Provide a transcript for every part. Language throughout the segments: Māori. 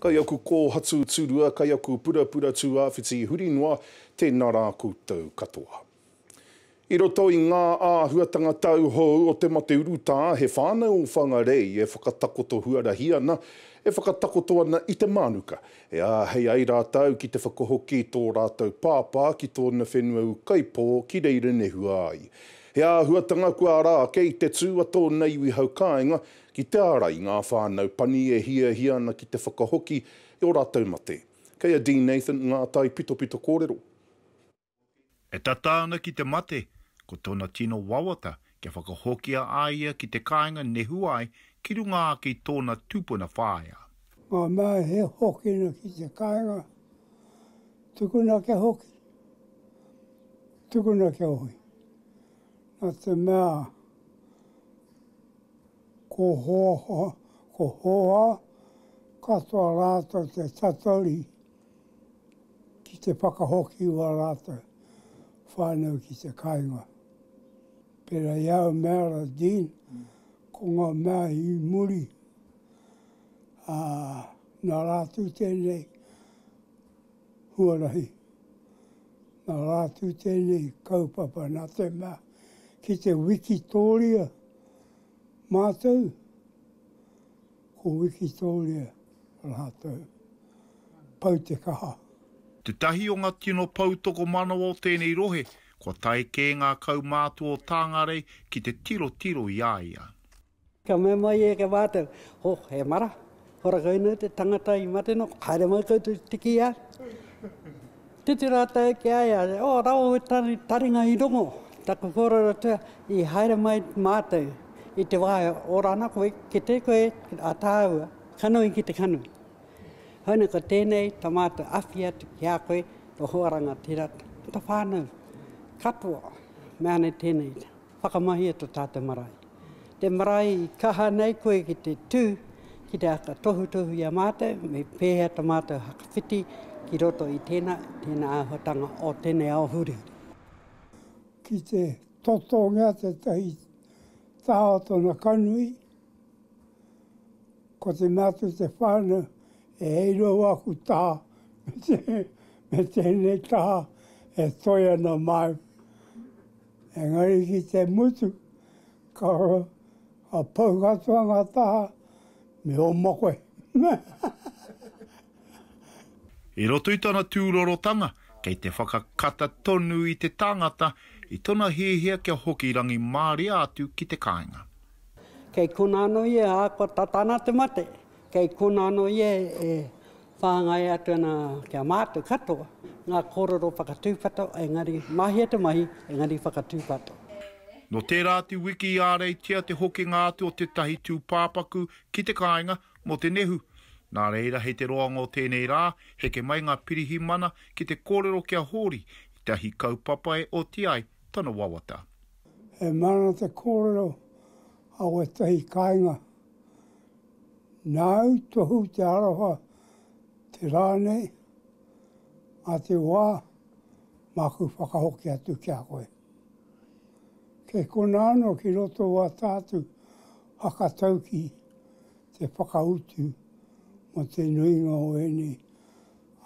Kai aku ko hatu tūrua, kai aku pura pura tū āwhiti huri noa, tēnā rā koutou katoa. I roto i ngā āhuatanga tau hou o te mate uruta, he whānau o whangarei e whakatakoto huarahi ana, e whakatakoto ana i te manuka. E hei ai rātau ki te whakahoki tō rātau pāpā ki tōna whenua u kaipō ki reira nehua ai. He āhuatanga kua rā kei te tū a tōna iwi hau kāinga ki te ara i ngā whānau pani e hia ana ki te whakahoki i o rātau mate. Kei a Dean Nathan ngā tai pito pito kōrero. E tataana ki te mate, ko tōna tino wawata kia whakahokia aia ki te kāinga nehuai ki runga ki tōna tūpuna whāia. Ngā mea he hokina ki te kāinga, tukuna ke hoki, tukuna ke hoi. Nā te mea, ko hoa, katoa rātou te tatori ki te whakahoki wa rātou whānau ki te kāinga. Pera iau mea Dean, ko ngā mea i muri. Nā rātou tēnei huarahi. Nā rātou tēnei kaupapa nā te mea. Ki te Wikitoria mātou, ko Wikitoria rātou. Pau te kaha. Te tahi o ngā tino pautoko manawa o tēnei rohe, ko tai kē ngā kaumātua o tāngarei ki te tiro i aia. Ka me mai e ke wātau, he mara, hora kainu te tangata i mateno, haere mai koutou tiki ia. Titi rātou ke aia, rau e taringa i rongo, taku korora tua, i haere mai mātou, i te wāia, rana koe, ke te koe, a tāua, kanui ki te kanui. Hauna ko tēnei, ta mātou awhia tu ki a koe, o hoaranga tira, ta whānau, katoa, mea nei tēnei, whakamahi e to tātou marae. Te marae i kaha nei koe ki te tū, ki te aka tohu i a mātou, me pēhea ta mātou hakawhiti, ki roto i tēnā āhuatanga o tēnei ao huri. Ki te totonga te tahi tāo tona kanui, ko te mātou te whānau, e eiro aku tā, me tēnei tā, e toi ana mai. Engari ki te mutu, ka a paukatuanga tā, me o mokoe. I roto i tana tūrorotanga, kei te whakakata tonu i te tangata, i tona hiehia kia hoki rangi Māori atu ki te kāinga. Kei kuna anō ia ako tatana te mate. Kei kuna anō ia e whāngai atu ana kia mātou katoa. Ngā kororo whakatūpato, engari mahia te mahi, engari whakatūpato. No tērā te wiki i āreitia te hokinga atu o te tahi tūpāpaku ki te kāinga mo te nehu. Nā reira hei te roanga o tēnei rā, heke mai ngā pirihi mana ki te kōrero kia hōri, i tahi kaupapa e o tiai tana wawata. E mana te kōrero au e tahi kāinga. Nau tohu te aroha, te rānei, a te wā, māku whakahoki atu kia koe. Kei kona anō ki roto wā tātu hakatauki te whakautu mo te nuinga o eni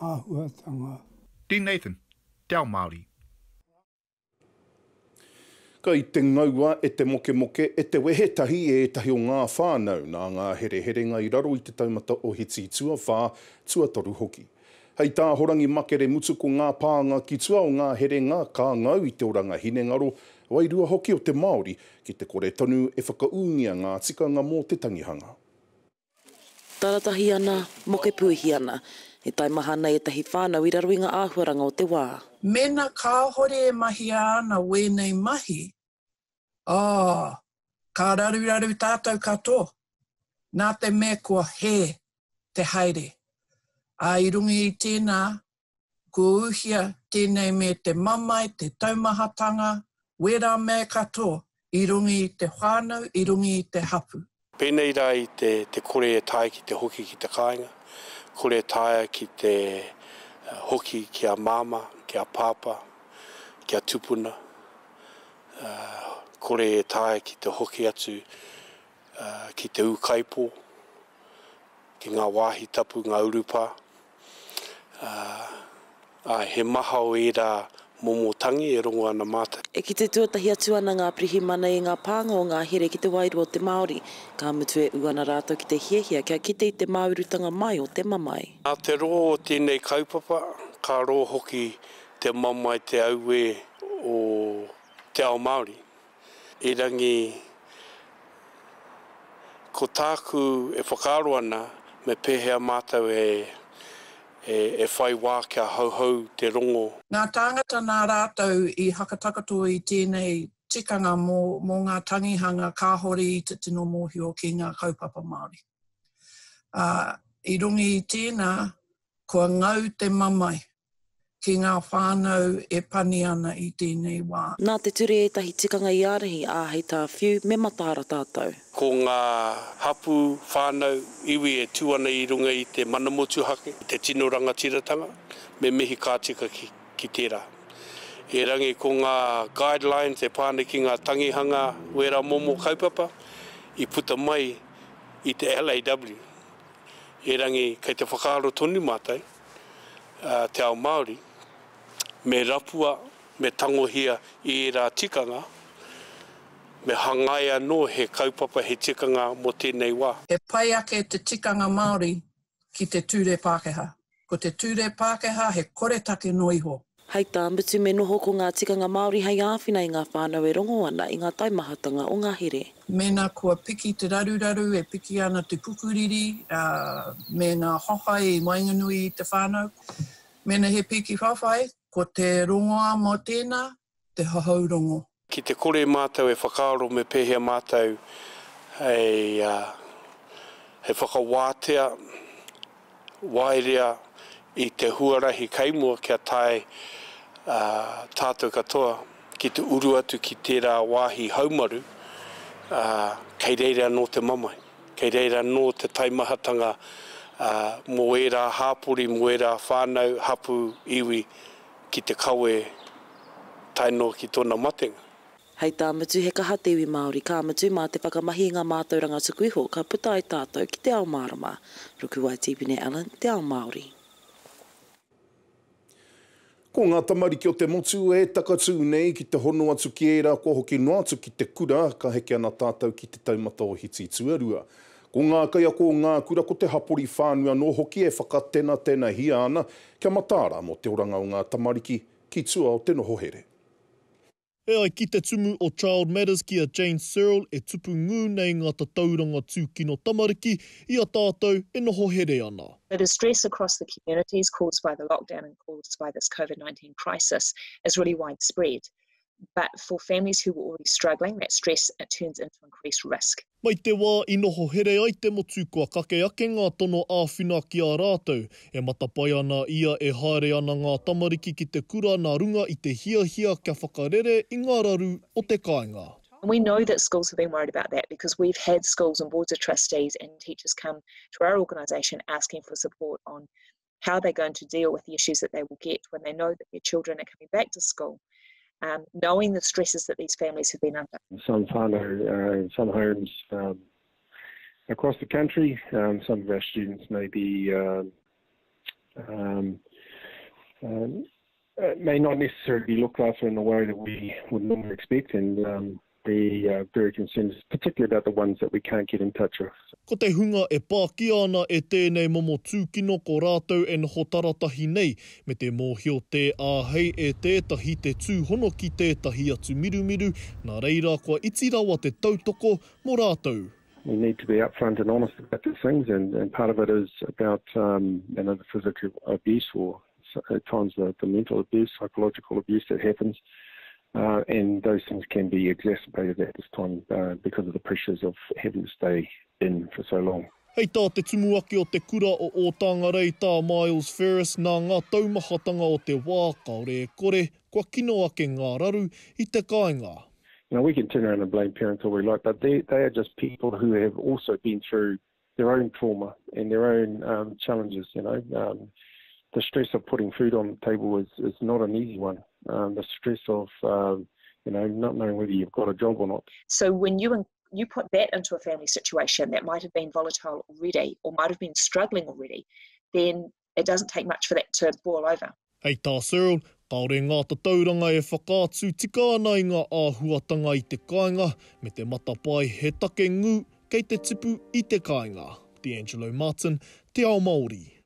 āhuatanga. Dean Nathan, Te Ao Māori. Ka i te ngaua e te moke e te wehetahi e tahi o ngā whānau nā ngā hereherenga i raro i te taumata o hiti tua whā tuatoru hoki. Hei tā horangi makere mutu ko ngā pānga ki tua o ngā herenga ka ngau i te oranga hinengaro wairua hoki o te Māori ki te kore tonu e whakaungia ngā tikanga mō te tangihanga. Taratahi ana, moke puhi ana. E tai mahana e tahi whānau i raro i ngā āhuaranga o te wā. Mena kāhore e mahi ana wēnei mahi. Ka raru tātou katoa. Nā te mea kua he te haere. I rungi i tēnā, kua uhia tēnei me te mamai, te taumahatanga, wera mea katoa, i rungi i te whānau, i rungi i te hapu. Pēnei rā i te kore e tae ki te hoki ki te kāinga, kore e tae ki te hoki kia māma, kia pāpa, kia tupuna, kore e tae ki te hoki atu, ki te ukaipo, ki ngā wāhi tapu, ngā urupa. He maha o e rā momotangi e rongo ana mātai. E ki te tuatahi atu ana ngā pirihimana i ngā pānga o ngā here ki te wairua o te Māori, ka mutu e uana rātou ki te hiahia, kia kite i te maurutanga mai o te mamai. Nā te roho o tēnei kaupapa, ka roho hoki te mamai te aue o te ao Māori. E rangi, ko tāku e whakaaro ana, me pēhea mātou e whai wā kia hauhau te rongo. Ngā tāngata nā rātou i hakatakatoa i tēnei tikanga mō ngā tangihanga kāhori i te tino mōhio ki ngā kaupapa Māori. I rungi i tēnā, kua ngau te mamai ki ngā whānau e pani ana i tēnei wā. Nā te ture e tahi tikanga i ārahi a hei tā whiu me matāra tātou. Ko ngā hapu whānau iwi e tuana i runga i te manamotu hake, te tino rangatiratanga, me mihi kātika ki tērā. E rangi ko ngā guidelines e pāne ki ngā tangihanga wera momo kaupapa, i puta mai i te LAW. E rangi kei te whakaaro tonu mātai, te ao Māori, me rapua, me tangohia i rā tikanga, me hangai anō he kaupapa he tikanga mo tēnei wā. E pai ake te tikanga Māori ki te ture Pākehā. Ko te ture Pākehā he koretake noiho. Hei tā mutu me noho ko ngā tikanga Māori hei āwhina i ngā whānau e rongo ana i ngā taimahatanga o ngā here. Mēnā kua piki te raruraru e piki ana te pukuriri, me ngā hohai i Wainganui i te whānau. Mēnā he piki whawhai, ko te rongoa mō tēnā, te hahau rongo. Ki te kore mātou e whakaaro me pēhea mātou he whakawātea, wairea i te huarahi kaimua kia tae tātou katoa ki te uru atu ki tērā wāhi haumaru, kei reira anō te mamai, kei reira anō te taimahatanga mō e rā hāpori, mō e rā whānau hapu iwi ki te kawe taino ki tōna matenga. Hei tā mutu he kaha te iwi Māori, ka mutu mā te whakamahi ngā mātou ranga tuku iho, ka puta ai tātou ki te ao Mārama. Ruku wai Tibine Allen, te ao Māori. Ko ngā tamariki o te motu e takatū nei ki te hono atu ki e rā kua hoki no atu ki te kura, ka heke ana tātou ki te taumata o hiti tuarua. Ko ngā kaia ko ngā kura ko te hapori whānua no hoki e whakatena hia ana kia matāra mo te oranga o ngā tamariki ki tua o te noho here. E ai ki te tumu o Child Matters ki a Jane Searle e tupu ngū nei ngā tauranga tūkino tamariki i a tātou e noho here ana. The distress across the communities caused by the lockdown and caused by this COVID-19 crisis is really widespread. But for families who were already struggling, that stress turns into increased risk. Mai te wā i noho here ai te motu kua kake ake ngā tono āwhina ki a rātou. E matapai ana ia e haere ana ngā tamariki ki te kura nā runga i te hiahia kia whakarere i ngā raru o te kāinga. We know that schools have been worried about that because we've had schools and boards of trustees and teachers come to our organisation asking for support on how they're going to deal with the issues that they will get when they know that their children are coming back to school. Knowing the stresses that these families have been under. Some whānau, some homes across the country, some of our students may be may not necessarily be looked after in the way that we would normally expect, and be very concerned, particularly about the ones that we can't get in touch with. Ko te hunga e pāki ana e tēnei momo tūkino ko rātou e noho taratahi nei, me te mōhio te āhei e tētahi te tūhono ki tētahi atu mirumiru, nā reira kua iti rawa te tautoko mō rātou. We need to be upfront and honest about these things, and part of it is about the physical abuse or at times the mental abuse, psychological abuse that happens. And those things can be exacerbated at this time because of the pressures of having to stay in for so long. Hei tā te tumuaki o te kura o Otāngarei tā Miles Ferris nā ngā taumahatanga o te wā kaore e kore, kua kino ake ngā raru i te kāinga. Now we can turn around and blame parents all we like, but they are just people who have also been through their own trauma and their own challenges, you know. The stress of putting food on the table is not an easy one. The stress of, not knowing whether you've got a job or not. So when you you put that into a family situation that might have been volatile already or might have been struggling already, then it doesn't take much for that to boil over. Hei tā Cyril, kaore ngā tatauranga e whakaatu tika ana i ngā āhuatanga i te kāinga, me te matapai he take ngū kei te tipu i te kāinga. D'Angelo Martin, Te Ao Māori.